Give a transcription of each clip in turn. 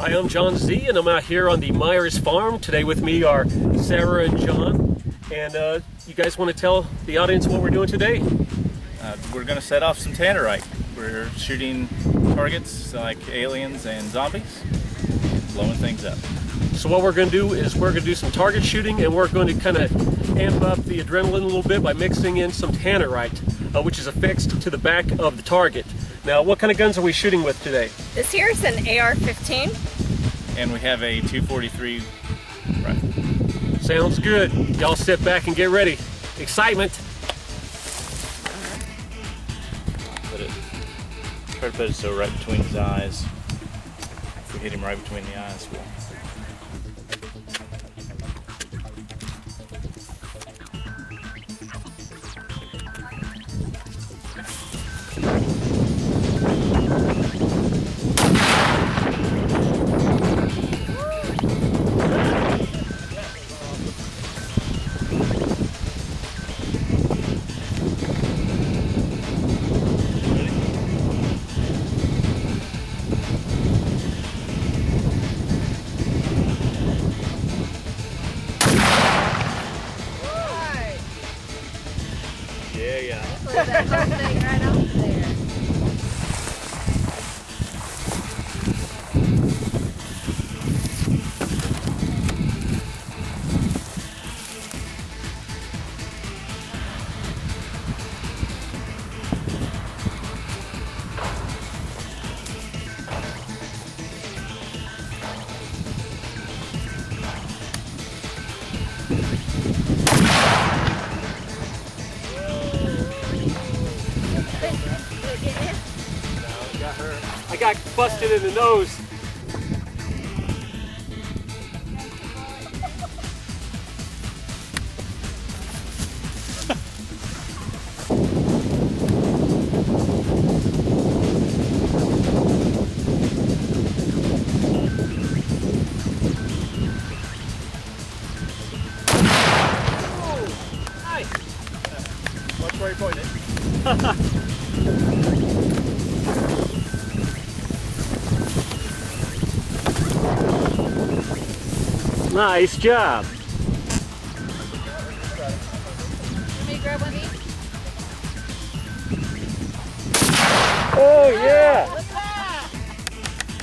Hi, I'm John Z, and I'm out here on the Myers farm. Today with me are Sarah and John. And you guys want to tell the audience what we're doing today? We're going to set off some Tannerite. We're shooting targets like aliens and zombies, blowing things up. So what we're going to do is we're going to do some target shooting, and we're going to kind of amp up the adrenaline a little bit by mixing in some Tannerite, which is affixed to the back of the target. Now, what kind of guns are we shooting with today? This here is an AR-15. And we have a 243 rifle. Sounds good. Y'all sit back and get ready. Excitement. Try to put it so right between his eyes. If we hit him right between the eyes, we'll... Yeah. Put that whole thing right out there. I got busted in the nose. Watch where you point it. Nice job. Let me grab one of these. Oh yeah!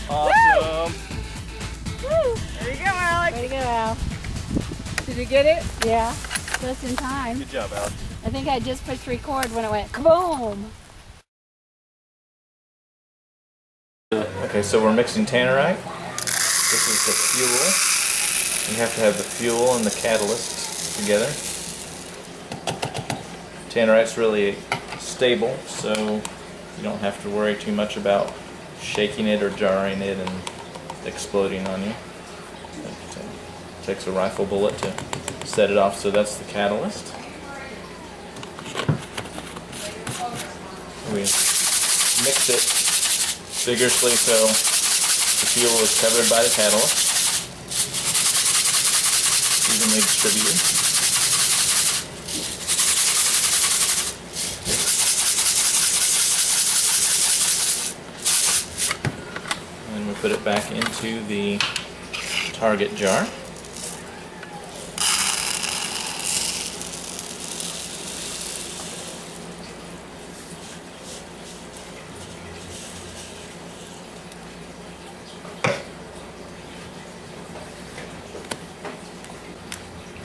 Awesome. Woo! There you go, Alex. Way to go, Al. Did you get it? Yeah, just in time. Good job, Alex. I think I just pushed record when it went kaboom. Okay, so we're mixing Tannerite. This is the fuel. You have to have the fuel and the catalyst together. Tannerite's really stable, so you don't have to worry too much about shaking it or jarring it and exploding on you. It takes a rifle bullet to set it off, so that's the catalyst. We mix it vigorously so the fuel is covered by the catalyst, evenly distributed. And we put it back into the target jar.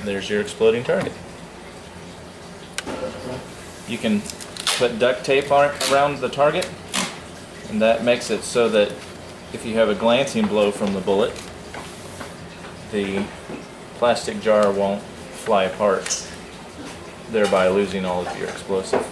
There's your exploding target. You can put duct tape around the target, and that makes it so that if you have a glancing blow from the bullet, the plastic jar won't fly apart, thereby losing all of your explosive.